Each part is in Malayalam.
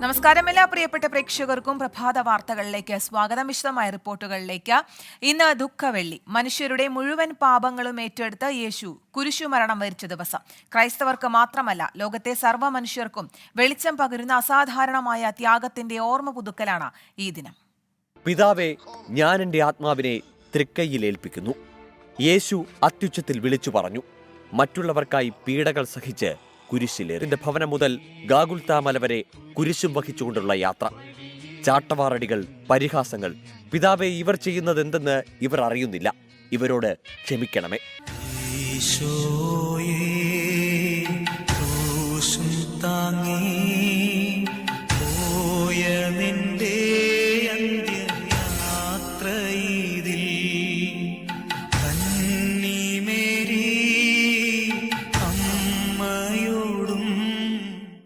നമസ്കാരം എല്ലാ പ്രിയപ്പെട്ട പ്രേക്ഷകർക്കും പ്രഭാത വാർത്തകളിലേക്ക് സ്വാഗതം. വിശദമായ റിപ്പോർട്ടുകളിലേക്ക്. ഇന്ന് ദുഃഖവെള്ളി. മനുഷ്യരുടെ മുഴുവൻ പാപങ്ങളും ഏറ്റെടുത്ത് യേശു കുരിശുമരണം വരിച്ച ദിവസം. ക്രൈസ്തവർക്ക് മാത്രമല്ല, ലോകത്തെ സർവ്വ മനുഷ്യർക്കും വെളിച്ചം പകരുന്ന അസാധാരണമായ ത്യാഗത്തിന്റെ ഓർമ്മ പുതുക്കലാണ് ഈ ദിനം. പിതാവേ, ഞാൻ എൻ്റെ ആത്മാവിനെ തൃക്കൈയിൽ ഏൽപ്പിക്കുന്നു. യേശു അത്യുച്ചത്തിൽ വിളിച്ചു പറഞ്ഞു. മറ്റുള്ളവർക്കായി പീഡകൾ സഹിച്ച് കുരിശിലേറിന്റെ ഭവനം മുതൽ ഗാഗുൽത്താ മല വരെ കുരിശും വഹിച്ചുകൊണ്ടുള്ള യാത്ര. ചാട്ടവാറടികൾ, പരിഹാസങ്ങൾ. പിതാവേ, ഇവർ ചെയ്യുന്നത് എന്തെന്ന് ഇവർ അറിയുന്നില്ല. ഇവരോട് ക്ഷമിക്കണമേ.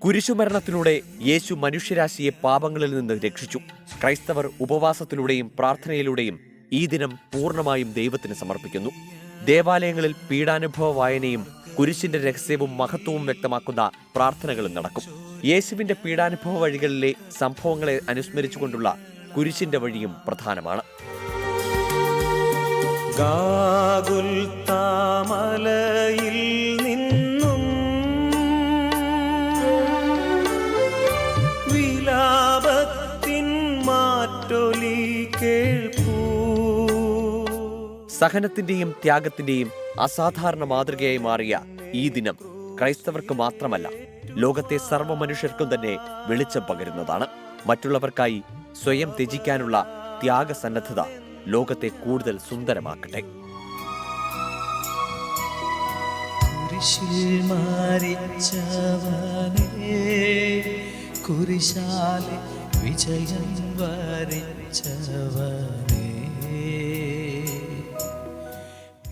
കുരിശുമരണത്തിലൂടെ യേശു മനുഷ്യരാശിയെ പാപങ്ങളിൽ നിന്ന് രക്ഷിച്ചു. ക്രൈസ്തവർ ഉപവാസത്തിലൂടെയും പ്രാർത്ഥനയിലൂടെയും ഈ ദിനം പൂർണ്ണമായും ദൈവത്തിന് സമർപ്പിക്കുന്നു. ദേവാലയങ്ങളിൽ പീഡാനുഭവ വായനയും കുരിശിന്റെ രഹസ്യവും മഹത്വവും വ്യക്തമാക്കുന്ന പ്രാർത്ഥനകളും നടക്കും. യേശുവിന്റെ പീഡാനുഭവ വഴികളിലെ സംഭവങ്ങളെ അനുസ്മരിച്ചുകൊണ്ടുള്ള കുരിശിന്റെ വഴിയും പ്രധാനമാണ്. ഗാഗുൽത്താ മലയിൽ നിന്നും വിലാപത്തിൻ മാറ്റൊലി കേൾക്കൂ. സഹനത്തിന്റെയും ത്യാഗത്തിന്റെയും അസാധാരണ മാതൃകയായി മാറിയ ഈ ദിനം ക്രൈസ്തവർക്ക് മാത്രമല്ല, ലോകത്തെ സർവ്വ മനുഷ്യർക്കും തന്നെ വെളിച്ചം പകരുന്നതാണ്. മറ്റുള്ളവർക്കായി സ്വയം ത്യജിക്കാനുള്ള ത്യാഗസന്നദ്ധത ലോകത്തെ കൂടുതൽ സുന്ദരമാക്കട്ടെ. കുരിശിൽ മരിച്ചവനേ, കുരിശാലെ വിജയം വരിച്ചവനേ.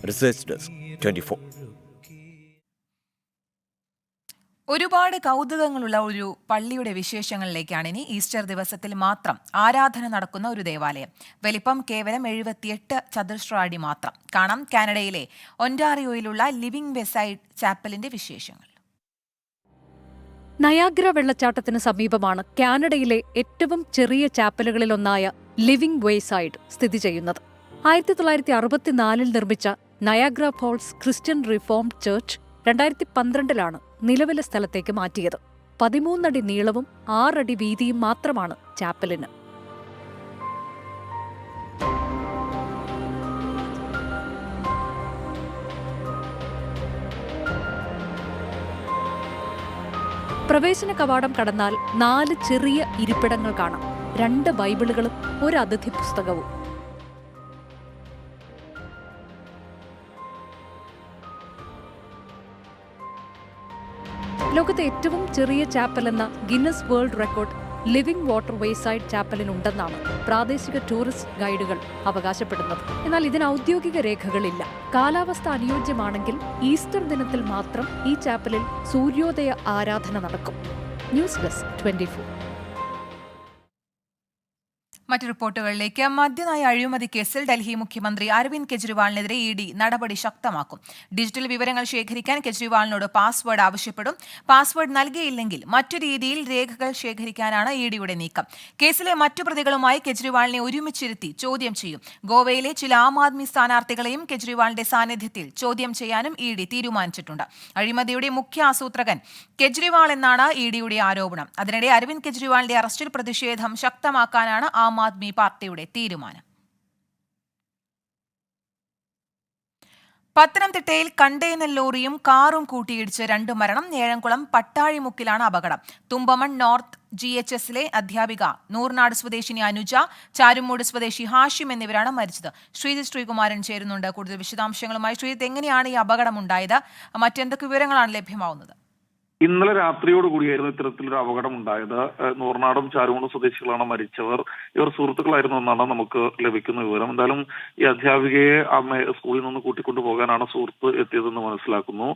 Research desk 24. ഒരുപാട് കൗതുകങ്ങളുള്ള ഒരു പള്ളിയുടെ വിശേഷങ്ങളിലേക്കാണ് ഇനി. ഈസ്റ്റർ ദിവസത്തിൽ മാത്രം ആരാധന നടക്കുന്ന ഒരു ദേവാലയം. വലിപ്പം കേവലം 78 ചതുരശ്ര അടി മാത്രം. കാണാം കാനഡയിലെ ഒന്റാറിയോയിലുള്ള ലിവിംഗ് വേസൈഡ് ചാപ്പലിന്റെ വിശേഷങ്ങൾ. നയാഗ്ര വെള്ളച്ചാട്ടത്തിന് സമീപമാണ് കാനഡയിലെ ഏറ്റവും ചെറിയ ചാപ്പലുകളിലൊന്നായ ലിവിംഗ് വേസൈഡ് സ്ഥിതി ചെയ്യുന്നത്. 1964 നിർമ്മിച്ച Niagara Falls Christian Reformed Church 2012 നിലവിലെ സ്ഥലത്തേക്ക് മാറ്റിയത്. 13 അടി നീളവും 6 അടി വീതിയും മാത്രമാണ് ചാപ്പലിന്. പ്രവേശന കവാടം കടന്നാൽ 4 ചെറിയ ഇരിപ്പിടങ്ങൾ കാണാം. 2 ബൈബിളുകളും ഒരു അതിഥി പുസ്തകവും. ലോകത്തെ ഏറ്റവും ചെറിയ ചാപ്പൽ എന്ന Guinness world record Living Water Wayside ചാപ്പലിനുണ്ടെന്നാണ് പ്രാദേശിക ടൂറിസ്റ്റ് ഗൈഡുകൾ അവകാശപ്പെടുന്നത്. എന്നാൽ ഇതിന് ഔദ്യോഗിക രേഖകളില്ല. കാലാവസ്ഥ അനുയോജ്യമാണെങ്കിൽ ഈസ്റ്റർ ദിനത്തിൽ മാത്രം ഈ ചാപ്പലിൽ സൂര്യോദയ ആരാധന നടക്കും. News desk 24. മറ്റു റിപ്പോർട്ടുകളിലേക്ക്. മദ്യനയ അഴിമതി കേസിൽ ഡൽഹി മുഖ്യമന്ത്രി അരവിന്ദ് കെജ്രിവാളിനെതിരെ ED നടപടി ശക്തമാക്കും. ഡിജിറ്റൽ വിവരങ്ങൾ ശേഖരിക്കാൻ കെജ്രിവാളിനോട് പാസ്വേഡ് ആവശ്യപ്പെടും. പാസ്വേഡ് നൽകിയില്ലെങ്കിൽ മറ്റു രീതിയിൽ രേഖകൾ ശേഖരിക്കാനാണ് EDയുടെ നീക്കം. കേസിലെ മറ്റു പ്രതികളുമായി കെജ്രിവാളിനെ ഒരുമിച്ചിരുത്തി ചോദ്യം ചെയ്യും. ഗോവയിലെ ചില ആം ആദ്മി സ്ഥാനാർത്ഥികളെയും കെജ്രിവാളിന്റെ സാന്നിധ്യത്തിൽ ചോദ്യം ചെയ്യാനും ED തീരുമാനിച്ചിട്ടുണ്ട്. അഴിമതിയുടെ മുഖ്യ ആസൂത്രകൻ കെജ്രിവാൾ എന്നാണ് EDയുടെ ആരോപണം. അതിനിടെ അരവിന്ദ് കെജ്രിവാളിന്റെ അറസ്റ്റിൽ പ്രതിഷേധം ശക്തമാക്കാനാണ് ആം ആദ്മി പാർട്ടിയുടെ തീരുമാനം. പത്തനംതിട്ടയിൽ കണ്ടെയ്നർ ലോറിയും കാറും കൂട്ടിയിടിച്ച് 2 മരണം. ഏഴംകുളം പട്ടാഴിമുക്കിലാണ് അപകടം. തുമ്പമൺ നോർത്ത് GHSലെ അധ്യാപിക, നൂർനാട് സ്വദേശിനി അനുജ, ചാരുമൂട് സ്വദേശി ഹാഷിം എന്നിവരാണ് മരിച്ചത്. ശ്രീജിത്ത് ശ്രീകുമാരൻ ചേരുന്നുണ്ട് കൂടുതൽ വിശദാംശങ്ങളുമായി. ശ്രീജിത്ത്, എങ്ങനെയാണ് ഈ അപകടമുണ്ടായത്? മറ്റെന്തൊക്കെ വിവരങ്ങളാണ് ലഭ്യമാവുന്നത്? ഇന്നലെ രാത്രിയോട് കൂടിയായിരുന്നു ഇത്തരത്തിലൊരു അപകടം ഉണ്ടായത്. നൂർനാടും ചാരുമൂടും സ്വദേശികളാണ് മരിച്ചവർ. ഇവർ സുഹൃത്തുക്കളായിരുന്നു എന്നാണ് നമുക്ക് ലഭിക്കുന്ന വിവരം. എന്തായാലും ഈ അധ്യാപികയെ സ്കൂളിൽ നിന്ന് കൂട്ടിക്കൊണ്ടു പോകാനാണ് സുഹൃത്ത് എത്തിയതെന്ന് മനസ്സിലാക്കുന്നു.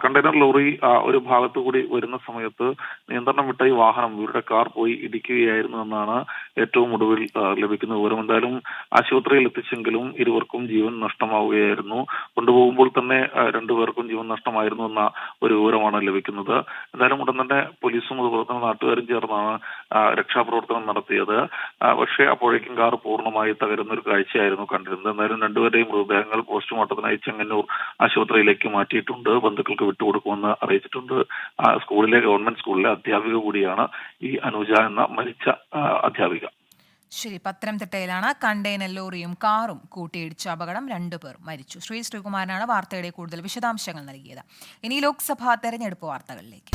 കണ്ടെയ്നർ ലോറി ഒരു ഭാഗത്തു കൂടി വരുന്ന സമയത്ത് നിയന്ത്രണം വിട്ട ഈ വാഹനം, ഇവരുടെ കാർ പോയി ഇടിക്കുകയായിരുന്നു എന്നാണ് ഏറ്റവും ഒടുവിൽ ലഭിക്കുന്ന വിവരം. എന്തായാലും ആശുപത്രിയിൽ എത്തിച്ചെങ്കിലും ഇരുവർക്കും ജീവൻ നഷ്ടമാവുകയായിരുന്നു. കൊണ്ടുപോകുമ്പോൾ തന്നെ 2 പേർക്കും ജീവൻ നഷ്ടമായിരുന്നു എന്ന ഒരു വിവരമാണ് ലഭിക്കുന്നത്. ഉണ്ടായിരുന്നത്. എന്തായാലും ഉടൻ തന്നെ പോലീസും അതുപോലെ തന്നെ നാട്ടുകാരും ചേർന്നാണ് രക്ഷാപ്രവർത്തനം നടത്തിയത്. പക്ഷേ അപ്പോഴേക്കും കാർ പൂർണ്ണമായി തകരുന്ന ഒരു കാഴ്ചയായിരുന്നു കണ്ടിരുന്നത്. എന്തായാലും രണ്ടുപേരുടെയും മൃതദേഹങ്ങൾ പോസ്റ്റ്മോർട്ടത്തിനായി ചെങ്ങന്നൂർ ആശുപത്രിയിലേക്ക് മാറ്റിയിട്ടുണ്ട്. ബന്ധുക്കൾക്ക് വിട്ടുകൊടുക്കുമെന്ന് അറിയിച്ചിട്ടുണ്ട്. ഗവൺമെന്റ് സ്കൂളിലെ അധ്യാപിക കൂടിയാണ് ഈ അനുജ എന്ന മരിച്ച അധ്യാപിക. ശരി, പത്തനംതിട്ടയിലാണ് കണ്ടെയ്നർ ലോറിയും കാറും കൂട്ടിയിടിച്ച അപകടം, 2 പേർ മരിച്ചു. ശ്രീകുമാരനാണ് വാർത്തയുടെ കൂടുതൽ വിശദാംശങ്ങൾ നൽകിയത്. ഇനി ലോക്സഭാ തെരഞ്ഞെടുപ്പ് വാർത്തകളിലേക്ക്.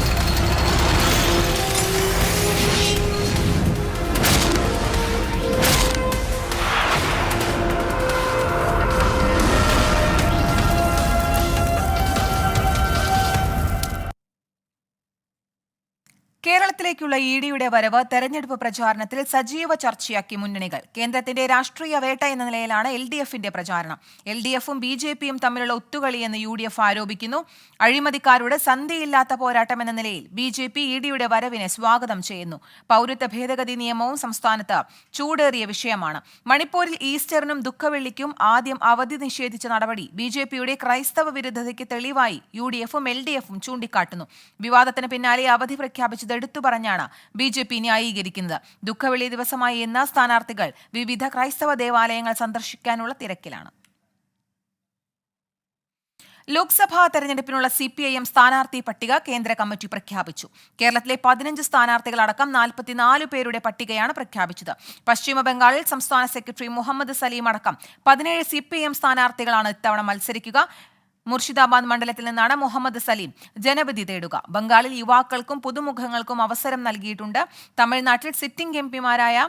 കേരളത്തിലേക്കുള്ള ഇഡിയുടെ വരവ് തെരഞ്ഞെടുപ്പ് പ്രചാരണത്തിൽ സജീവ ചർച്ചയാക്കി മുന്നണികൾ. കേന്ദ്രത്തിന്റെ രാഷ്ട്രീയ വേട്ട എന്ന നിലയിലാണ് LDFന്റെ പ്രചാരണം. LDFും BJPയും തമ്മിലുള്ള ഒത്തുകളിയെന്ന് UDF ആരോപിക്കുന്നു. അഴിമതിക്കാരുടെ സന്ധിയില്ലാത്ത പോരാട്ടം എന്ന നിലയിൽ BJP ഇഡിയുടെ വരവിനെ സ്വാഗതം ചെയ്യുന്നു. പൗരത്വ ഭേദഗതി നിയമവും സംസ്ഥാനത്ത് ചൂടേറിയ വിഷയമാണ്. മണിപ്പൂരിൽ ഈസ്റ്ററിനും ദുഃഖവെള്ളിക്കും ആദ്യം അവധി നിഷേധിച്ച നടപടി BJPയുടെ ക്രൈസ്തവ വിരുദ്ധതയ്ക്ക് തെളിവായി UDFും LDFും ചൂണ്ടിക്കാട്ടുന്നു. വിവാദത്തിന് പിന്നാലെ അവധി പ്രഖ്യാപിച്ചത് എടുത്തു പറഞ്ഞാണ് BJP ന്യായീകരിക്കുന്നത്. ദുഃഖവെള്ളി ദിവസമായി ഇന്ന് സ്ഥാനാർത്ഥികൾ വിവിധ ക്രൈസ്തവ ദേവാലയങ്ങൾ സന്ദർശിക്കാനുള്ള തിരക്കിലാണ്. ലോക്സഭാ തെരഞ്ഞെടുപ്പിനുള്ള CPIM സ്ഥാനാർത്ഥി പട്ടിക കേന്ദ്ര കമ്മിറ്റി പ്രഖ്യാപിച്ചു. കേരളത്തിലെ 15 സ്ഥാനാർത്ഥികളടക്കം 44 പേരുടെ പട്ടികയാണ് പ്രഖ്യാപിച്ചത്. പശ്ചിമ ബംഗാളിൽ സംസ്ഥാന സെക്രട്ടറി മുഹമ്മദ് സലീം അടക്കം 17 CPIM സ്ഥാനാർത്ഥികളാണ് ഇത്തവണ മത്സരിക്കുക. മുർഷിദാബാദ് മണ്ഡലത്തിൽ നിന്നാണ് മുഹമ്മദ് സലീം ജനവിധി തേടുക. ബംഗാളിൽ യുവാക്കൾക്കും പുതുമുഖങ്ങൾക്കും അവസരം നൽകിയിട്ടുണ്ട്. തമിഴ്നാട്ടിൽ സിറ്റിംഗ് MP-മാരായ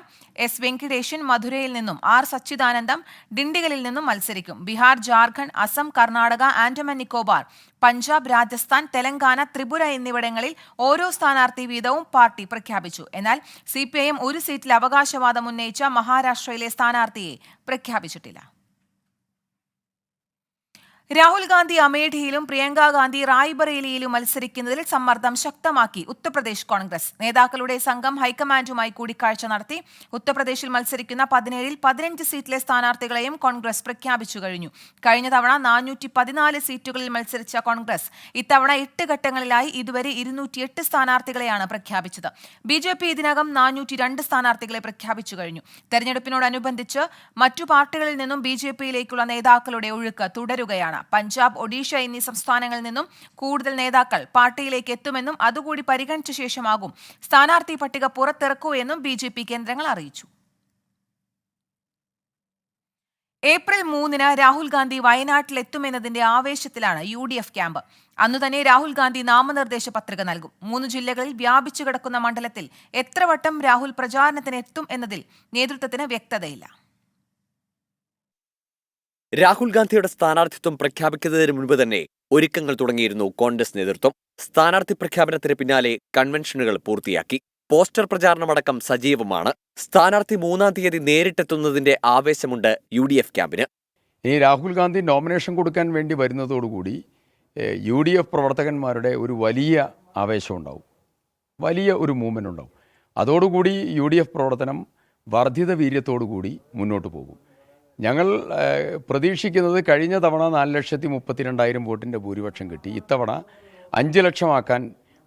S. വെങ്കിടേശൻ മധുരയിൽ നിന്നും R. സച്ചിദാനന്ദം ഡിണ്ടിഗലിൽ നിന്നും മത്സരിക്കും. ബീഹാർ, ജാർഖണ്ഡ്, അസം, കർണാടക, ആൻഡമാൻ നിക്കോബാർ, പഞ്ചാബ്, രാജസ്ഥാൻ, തെലങ്കാന, ത്രിപുര എന്നിവിടങ്ങളിൽ ഓരോ സ്ഥാനാർത്ഥി വീതവും പാർട്ടി പ്രഖ്യാപിച്ചു. എന്നാൽ CPIM ഒരു സീറ്റിൽ അവകാശവാദം ഉന്നയിച്ച മഹാരാഷ്ട്രയിലെ സ്ഥാനാർത്ഥിയെ പ്രഖ്യാപിച്ചിട്ടില്ല. രാഹുൽ ഗാന്ധി അമേഠിയിലും പ്രിയങ്ക ഗാന്ധി റായ്ബറേലിയിലും മത്സരിക്കുന്നതിൽ സമ്മർദ്ദം ശക്തമാക്കി ഉത്തർപ്രദേശ് കോൺഗ്രസ്. നേതാക്കളുടെ സംഘം ഹൈക്കമാൻഡുമായി കൂടിക്കാഴ്ച നടത്തി. ഉത്തർപ്രദേശിൽ മത്സരിക്കുന്ന 17-ൽ 15 സീറ്റിലെ സ്ഥാനാർത്ഥികളെയും കോൺഗ്രസ് പ്രഖ്യാപിച്ചു കഴിഞ്ഞു. കഴിഞ്ഞ തവണ 414 സീറ്റുകളിൽ മത്സരിച്ച കോൺഗ്രസ് ഇത്തവണ 8 ഘട്ടങ്ങളിലായി ഇതുവരെ 208 സ്ഥാനാർത്ഥികളെയാണ് പ്രഖ്യാപിച്ചത്. BJP ഇതിനകം 402 സ്ഥാനാർത്ഥികളെ പ്രഖ്യാപിച്ചു കഴിഞ്ഞു. തെരഞ്ഞെടുപ്പിനോടനുബന്ധിച്ച് മറ്റു പാർട്ടികളിൽ നിന്നും BJPയിലേക്കുള്ള നേതാക്കളുടെ ഒഴുക്ക് തുടരുകയാണ്. പഞ്ചാബ്, ഒഡീഷ എന്നീ സംസ്ഥാനങ്ങളിൽ നിന്നും കൂടുതൽ നേതാക്കൾ പാർട്ടിയിലേക്ക് എത്തുമെന്നും അതുകൂടി പരിഗണിച്ച ശേഷമാകും സ്ഥാനാർത്ഥി പട്ടിക പുറത്തിറക്കൂ എന്നും BJP കേന്ദ്രങ്ങൾ അറിയിച്ചു. ഏപ്രിൽ 3-ന് രാഹുൽ ഗാന്ധി വയനാട്ടിലെത്തുമെന്നതിന്റെ ആവേശത്തിലാണ് UDF ക്യാമ്പ്. അന്നുതന്നെ രാഹുൽ ഗാന്ധി നാമനിർദ്ദേശ പത്രിക നൽകും. 3 ജില്ലകളിൽ വ്യാപിച്ചു കിടക്കുന്ന മണ്ഡലത്തിൽ എത്ര വട്ടം രാഹുൽ പ്രചാരണത്തിന് എത്തും എന്നതിൽ നേതൃത്വത്തിന് വ്യക്തതയില്ല. രാഹുൽ ഗാന്ധിയുടെ സ്ഥാനാർത്ഥിത്വം പ്രഖ്യാപിക്കുന്നതിന് മുൻപ് തന്നെ ഒരുക്കങ്ങൾ തുടങ്ങിയിരുന്നു കോൺഗ്രസ് നേതൃത്വം. സ്ഥാനാർത്ഥി പ്രഖ്യാപനത്തിന് പിന്നാലെ കൺവെൻഷനുകൾ പൂർത്തിയാക്കി. പോസ്റ്റർ പ്രചാരണമടക്കം സജീവമാണ്. സ്ഥാനാർത്ഥി 3-ാം തീയതി നേരിട്ടെത്തുന്നതിന്റെ ആവേശമുണ്ട് UDF ക്യാമ്പിന്. ഇനി രാഹുൽ ഗാന്ധി നോമിനേഷൻ കൊടുക്കാൻ വേണ്ടി വരുന്നതോടുകൂടി UDF പ്രവർത്തകന്മാരുടെ ഒരു വലിയ ആവേശമുണ്ടാവും, വലിയ ഒരു മൂവ്മെൻ്റ് ഉണ്ടാവും. അതോടുകൂടി UDF പ്രവർത്തനം വർദ്ധിത വീര്യത്തോടുകൂടി മുന്നോട്ട് പോകും. ഞങ്ങൾ പ്രതീക്ഷിക്കുന്നത് കഴിഞ്ഞ തവണ 4,32,000 വോട്ടിൻ്റെ ഭൂരിപക്ഷം കിട്ടി. ഇത്തവണ 5 ലക്ഷമാക്കാൻ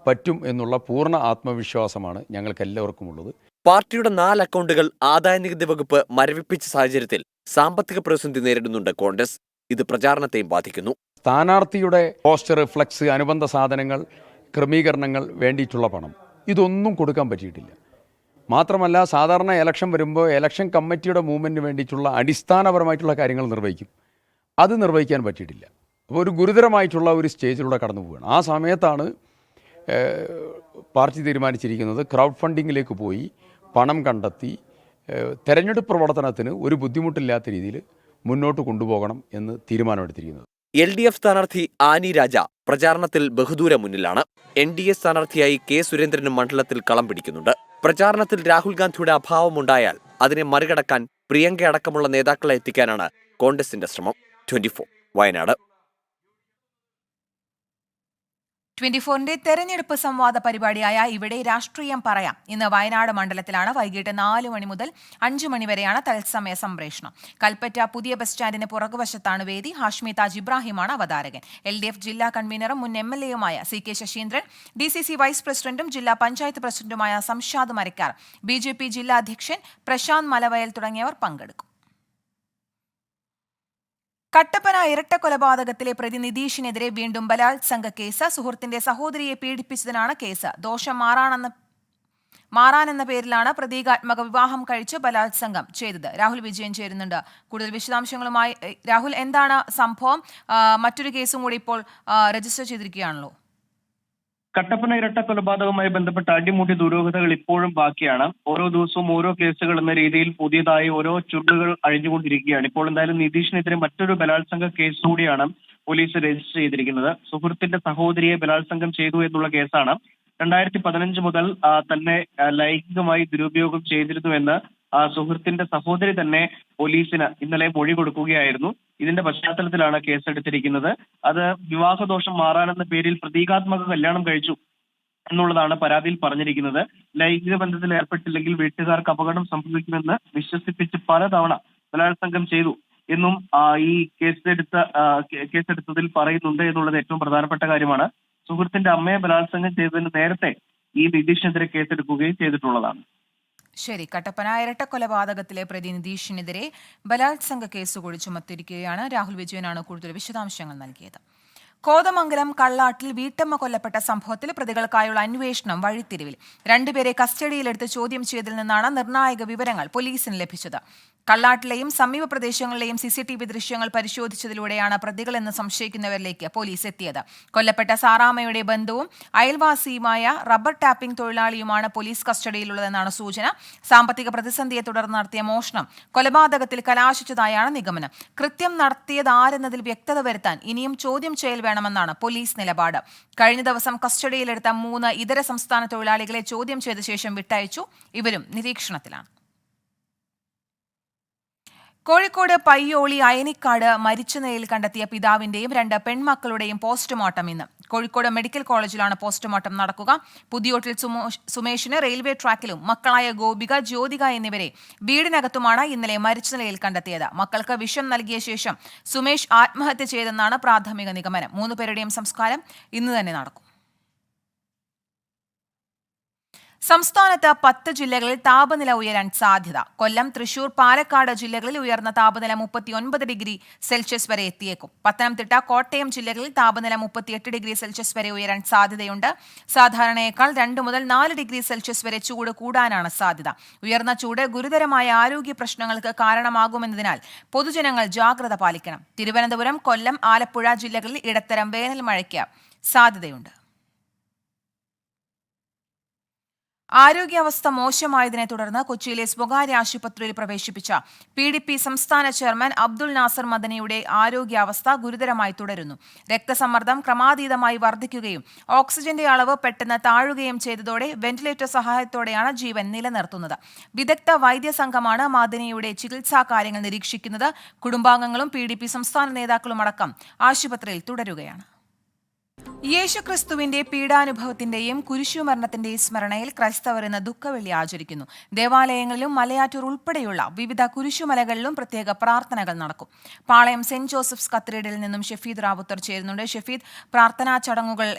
പറ്റും എന്നുള്ള പൂർണ്ണ ആത്മവിശ്വാസമാണ് ഞങ്ങൾക്കെല്ലാവർക്കും ഉള്ളത്. പാർട്ടിയുടെ 4 അക്കൗണ്ടുകൾ ആദായനികുതി വകുപ്പ് മരവിപ്പിച്ച സാഹചര്യത്തിൽ സാമ്പത്തിക പ്രതിസന്ധി നേരിടുന്നുണ്ട് കോൺഗ്രസ്. ഇത് പ്രചാരണത്തെയും ബാധിക്കുന്നു. സ്ഥാനാർത്ഥിയുടെ പോസ്റ്റർ, ഫ്ലക്സ്, അനുബന്ധ സാധനങ്ങൾ, ക്രമീകരണങ്ങൾ വേണ്ടിയിട്ടുള്ള പണം ഇതൊന്നും കൊടുക്കാൻ പറ്റിയിട്ടില്ല. മാത്രമല്ല, സാധാരണ ഇലക്ഷൻ വരുമ്പോൾ ഇലക്ഷൻ കമ്മിറ്റിയുടെ മൂവ്മെൻറ്റിന് വേണ്ടിയിട്ടുള്ള അടിസ്ഥാനപരമായിട്ടുള്ള കാര്യങ്ങൾ നിർവഹിക്കും. അത് നിർവഹിക്കാൻ പറ്റിയിട്ടില്ല. അപ്പോൾ ഒരു ഗുരുതരമായിട്ടുള്ള ഒരു സ്റ്റേജിലൂടെ കടന്നു പോവുകയാണ്. ആ സമയത്താണ് പാർട്ടി തീരുമാനിച്ചിരിക്കുന്നത് ക്രൗഡ് ഫണ്ടിങ്ങിലേക്ക് പോയി പണം കണ്ടെത്തി തെരഞ്ഞെടുപ്പ് പ്രവർത്തനത്തിന് ഒരു ബുദ്ധിമുട്ടില്ലാത്ത രീതിയിൽ മുന്നോട്ട് കൊണ്ടുപോകണം എന്ന് തീരുമാനമെടുത്തിരിക്കുന്നത്. LDF സ്ഥാനാർത്ഥി ആനി രാജ പ്രചാരണത്തിൽ ബഹുദൂരം മുന്നിലാണ്. NDA സ്ഥാനാർത്ഥിയായി K. സുരേന്ദ്രനും മണ്ഡലത്തിൽ കളം പിടിക്കുന്നുണ്ട്. പ്രചാരണത്തിൽ രാഹുൽ ഗാന്ധിയുടെ അഭാവമുണ്ടായാൽ അതിനെ മറികടക്കാൻ പ്രിയങ്ക അടക്കമുള്ള നേതാക്കളെ എത്തിക്കാനാണ് കോൺഗ്രസിന്റെ ശ്രമം. 24 വയനാട്. 24-ന്റെ തെരഞ്ഞെടുപ്പ് സംവാദ പരിപാടിയായ ഇവിടെ രാഷ്ട്രീയം പറയാം ഇന്ന് വയനാട് മണ്ഡലത്തിലാണ്. വൈകിട്ട് 4 മണി മുതൽ 5 മണി വരെയാണ് തത്സമയ സംപ്രേഷണം. കൽപ്പറ്റ പുതിയ ബസ് സ്റ്റാൻഡിന് പുറകുവശത്താണ് വേദി. ഹാഷ്മി താജ് ഇബ്രാഹിമാണ് അവതാരകൻ. LDF ജില്ലാ കൺവീനറും മുൻ MLA-യുമായ CK ശശീന്ദ്രൻ, DCC വൈസ് പ്രസിഡന്റും ജില്ലാ പഞ്ചായത്ത് പ്രസിഡന്റുമായ സംഷാദ് മരക്കാർ, BJP ജില്ലാ അധ്യക്ഷൻ പ്രശാന്ത് മലവയൽ തുടങ്ങിയവർ പങ്കെടുക്കും. കട്ടപ്പന ഇരട്ട കൊലപാതകത്തിലെ പ്രതി നിതീഷിനെതിരെ വീണ്ടും ബലാത്സംഗ കേസ്. സുഹൃത്തിന്റെ സഹോദരിയെ പീഡിപ്പിച്ചതിനാണ് കേസ്. ദോഷം മാറാനെന്ന പേരിലാണ് പ്രതീകാത്മക വിവാഹം കഴിച്ച് ബലാത്സംഗം ചെയ്തത്. രാഹുൽ വിജയൻ ചേരുന്നുണ്ട് കൂടുതൽ വിശദാംശങ്ങളുമായി. രാഹുൽ, എന്താണ് സംഭവം? മറ്റൊരു കേസും കൂടി ഇപ്പോൾ രജിസ്റ്റർ ചെയ്തിരിക്കുകയാണല്ലോ. കട്ടപ്പന ഇരട്ട കൊലപാതകവുമായി ബന്ധപ്പെട്ട അടിമുടി ദുരൂഹതകൾ ഇപ്പോഴും ബാക്കിയാണ്. ഓരോ ദിവസവും ഓരോ കേസുകൾ എന്ന രീതിയിൽ പുതിയതായി ഓരോ ചുരുളുകൾ അഴിഞ്ഞുകൊണ്ടിരിക്കുകയാണ്. ഇപ്പോൾ എന്തായാലും നിതീഷിനെതിരെ മറ്റൊരു ബലാത്സംഗ കേസ് കൂടിയാണ് പോലീസ് രജിസ്റ്റർ ചെയ്തിരിക്കുന്നത്. സുഹൃത്തിന്റെ സഹോദരിയെ ബലാത്സംഗം ചെയ്തു എന്നുള്ള കേസാണ്. 2015 മുതൽ തന്നെ ലൈംഗികമായി ദുരുപയോഗം ചെയ്തിരുന്നുവെന്ന് സുഹൃത്തിന്റെ സഹോദരി തന്നെ പോലീസിന് ഇന്നലെ മൊഴി കൊടുക്കുകയായിരുന്നു. ഇതിന്റെ പശ്ചാത്തലത്തിലാണ് കേസെടുത്തിരിക്കുന്നത്. അത് വിവാഹദോഷം മാറാനെന്ന പേരിൽ പ്രതീകാത്മക കല്യാണം കഴിച്ചു എന്നുള്ളതാണ് പരാതിയിൽ പറഞ്ഞിരിക്കുന്നത്. ലൈംഗിക ബന്ധത്തിൽ ഏർപ്പെട്ടില്ലെങ്കിൽ വീട്ടുകാർക്ക് അപകടം സംഭവിക്കുമെന്ന് വിശ്വസിപ്പിച്ച് പലതവണ ബലാത്സംഗം ചെയ്തു എന്നും ഈ കേസെടുത്തതിൽ പറയുന്നുണ്ട് എന്നുള്ളത് ഏറ്റവും പ്രധാനപ്പെട്ട കാര്യമാണ്. സുഹൃത്തിന്റെ അമ്മയെ ബലാത്സംഗം ചെയ്തതിന് നേരത്തെ ഈ നിതീഷിനെതിരെ കേസെടുക്കുകയും ചെയ്തിട്ടുള്ളതാണ്. ശരി, കട്ടപ്പന ഇരട്ട കൊലപാതകത്തിലെ പ്രതി നിതീഷിനെതിരെ ബലാത്സംഗ കേസ് കൂടി ചുമത്തിയിരിക്കുകയാണ്. രാഹുൽ വിജയനാണ് കൂടുതൽ വിശദാംശങ്ങൾ നൽകിയത്. കോതമംഗലം കള്ളാട്ടിൽ വീട്ടമ്മ കൊല്ലപ്പെട്ട സംഭവത്തിൽ പ്രതികൾക്കായുള്ള അന്വേഷണം വഴിത്തിരിവിൽ. 2 പേരെ കസ്റ്റഡിയിലെടുത്ത് ചോദ്യം ചെയ്തതിൽ നിന്നാണ് നിർണായക വിവരങ്ങൾ പോലീസിന് ലഭിച്ചത്. കള്ളാട്ടിലെയും സമീപ പ്രദേശങ്ങളിലെയും CCTV ദൃശ്യങ്ങൾ പരിശോധിച്ചതിലൂടെയാണ് പ്രതികളെന്ന് സംശയിക്കുന്നവരിലേക്ക് പോലീസ് എത്തിയത്. കൊല്ലപ്പെട്ട സാറാമ്മയുടെ ബന്ധുവും അയൽവാസിയുമായ റബ്ബർ ടാപ്പിംഗ് തൊഴിലാളിയുമാണ് പോലീസ് കസ്റ്റഡിയിലുള്ളതെന്നാണ് സൂചന. സാമ്പത്തിക പ്രതിസന്ധിയെ തുടർന്ന് നടത്തിയ മോഷണം കൊലപാതകത്തിൽ കലാശിച്ചതായാണ് നിഗമനം. കൃത്യം നടത്തിയതാരെന്നതിൽ വ്യക്തത വരുത്താൻ ഇനിയും ചോദ്യം ചെയ്യൽ വേണമെന്നാണ് പോലീസ് നിലപാട്. കഴിഞ്ഞ ദിവസം കസ്റ്റഡിയിലെടുത്ത 3 ഇതര സംസ്ഥാന തൊഴിലാളികളെ ചോദ്യം ചെയ്ത ശേഷം വിട്ടയച്ചു. ഇവരും നിരീക്ഷണത്തിലാണ്. കോഴിക്കോട് പയ്യോളി അയനിക്കാട് മരിച്ച നിലയിൽ കണ്ടെത്തിയ പിതാവിന്റെയും 2 പെൺമക്കളുടെയും പോസ്റ്റ്മോർട്ടം ഇന്ന്. കോഴിക്കോട് മെഡിക്കൽ കോളേജിലാണ് പോസ്റ്റ്മോർട്ടം നടക്കുക. പുതിയോട്ടിൽ സുമേഷിന് റെയിൽവേ ട്രാക്കിലും മക്കളായ ഗോപിക, ജ്യോതിക എന്നിവരെ വീടിനകത്തുമാണ് ഇന്നലെ മരിച്ച നിലയിൽ കണ്ടെത്തിയത്. മക്കൾക്ക് വിഷം നൽകിയ ശേഷം സുമേഷ് ആത്മഹത്യ ചെയ്തെന്നാണ് പ്രാഥമിക നിഗമനം. 3 പേരുടെയും സംസ്കാരം ഇന്ന് തന്നെ നടക്കും. സംസ്ഥാനത്ത് 10 ജില്ലകളിൽ താപനില ഉയരാൻ സാധ്യത. കൊല്ലം, തൃശൂർ, പാലക്കാട് ജില്ലകളിൽ ഉയർന്ന താപനില 39 ഡിഗ്രി സെൽഷ്യസ് വരെ എത്തിയേക്കും. പത്തനംതിട്ട, കോട്ടയം ജില്ലകളിൽ താപനില 38 ഡിഗ്രി സെൽഷ്യസ് വരെ ഉയരാൻ സാധ്യതയുണ്ട്. സാധാരണയേക്കാൾ 2 മുതൽ 4 ഡിഗ്രി സെൽഷ്യസ് വരെ ചൂട് കൂടാനാണ് സാധ്യത. ഉയർന്ന ചൂട് ഗുരുതരമായ ആരോഗ്യ പ്രശ്നങ്ങൾക്ക് കാരണമാകുമെന്നതിനാൽ പൊതുജനങ്ങൾ ജാഗ്രത പാലിക്കണം. തിരുവനന്തപുരം, കൊല്ലം, ആലപ്പുഴ ജില്ലകളിൽ ഇടത്തരം വേനൽ മഴയ്ക്ക് സാധ്യതയുണ്ട്. ആരോഗ്യാവസ്ഥ മോശമായതിനെ തുടർന്ന് കൊച്ചിയിലെ സ്വകാര്യ ആശുപത്രിയിൽ പ്രവേശിപ്പിച്ച PDP സംസ്ഥാന ചെയർമാൻ അബ്ദുൾ നാസർ മദനിയുടെ ആരോഗ്യാവസ്ഥ ഗുരുതരമായി തുടരുന്നു. രക്തസമ്മർദ്ദം ക്രമാതീതമായി വർദ്ധിക്കുകയും ഓക്സിജന്റെ അളവ് പെട്ടെന്ന് താഴുകയും ചെയ്തതോടെ വെന്റിലേറ്റർ സഹായത്തോടെയാണ് ജീവൻ നിലനിർത്തുന്നത്. വിദഗ്ധ വൈദ്യസംഘമാണ് മദനിയുടെ ചികിത്സാ കാര്യങ്ങൾ നിരീക്ഷിക്കുന്നത്. കുടുംബാംഗങ്ങളും PDP സംസ്ഥാന നേതാക്കളുമടക്കം ആശുപത്രിയിൽ തുടരുകയാണ്. യേശുക്രിസ്തുവിന്റെ പീഡാനുഭവത്തിന്റെയും കുരിശുമരണത്തിന്റെയും സ്മരണയിൽ ക്രൈസ്തവർ ഇന്ന് ദുഃഖവെള്ളി ആചരിക്കുന്നു. ദേവാലയങ്ങളിലും മലയാറ്റൂർ ഉൾപ്പെടെയുള്ള വിവിധ കുരിശുമലകളിലും പ്രത്യേക പ്രാർത്ഥനകൾ നടക്കും. പാളയം സെന്റ് ജോസഫ്സ് കത്തീഡ്രലിൽ നിന്നും ഷഫീദ് റാവുത്തർ ചേരുന്നുണ്ട്. ഷഫീദ്, പ്രാർത്ഥനാ ചടങ്ങുകൾ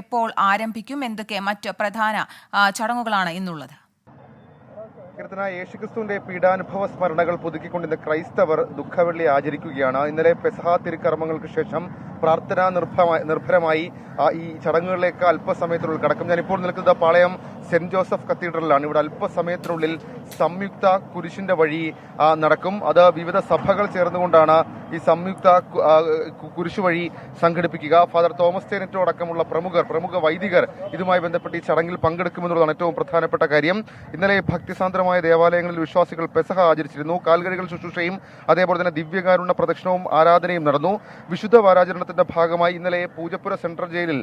എപ്പോൾ ആരംഭിക്കും? എന്തൊക്കെ മറ്റ് പ്രധാന ചടങ്ങുകളാണ് ഇന്നുള്ളത്? യേശുക്രിസ്തുവിന്റെ പീഡാനുഭവ സ്മരണകൾ പുതുക്കിക്കൊണ്ട് ഇന്ന് ക്രൈസ്തവർ ദുഃഖവെള്ളി ആചരിക്കുകയാണ്. ഇന്നലെ പെസഹ തിരുക്കർമ്മങ്ങൾക്ക് ശേഷം പ്രാർത്ഥനാ നിർഭരമായി ഈ ചടങ്ങുകളിലേക്ക് അല്പസമയത്തിനുള്ളിൽ കടക്കും. ഞാനിപ്പോൾ നിൽക്കുന്നത് പാളയം സെന്റ് ജോസഫ് കത്തീഡ്രലിലാണ്. ഇവിടെ അല്പസമയത്തിനുള്ളിൽ സംയുക്ത കുരിശിന്റെ വഴി നടക്കും. അത് വിവിധ സഭകൾ ചേർന്നുകൊണ്ടാണ് ഈ സംയുക്ത കുരിശു വഴി സംഘടിപ്പിക്കുക. ഫാദർ തോമസ് തേനറ്റോ അടക്കമുള്ള പ്രമുഖ വൈദികർ ഇതുമായി ബന്ധപ്പെട്ട് ഈ ചടങ്ങിൽ പങ്കെടുക്കുമെന്നുള്ളതാണ് ഏറ്റവും പ്രധാനപ്പെട്ട കാര്യം. ഇന്നലെ ഭക്തിസാന്ദ്രമായ ദേവാലയങ്ങളിൽ വിശ്വാസികൾ പെസഹ ആചരിച്ചിരുന്നു. കാൽകഴികൾ ശുശ്രൂഷയും അതേപോലെ തന്നെ ദിവ്യകാരുണ്യ പ്രദക്ഷിണവും ആരാധനയും നടന്നു. വിശുദ്ധ വാരാചരണത്തിന്റെ ഭാഗമായി ഇന്നലെ പൂജപ്പുര സെൻട്രൽ ജയിലിൽ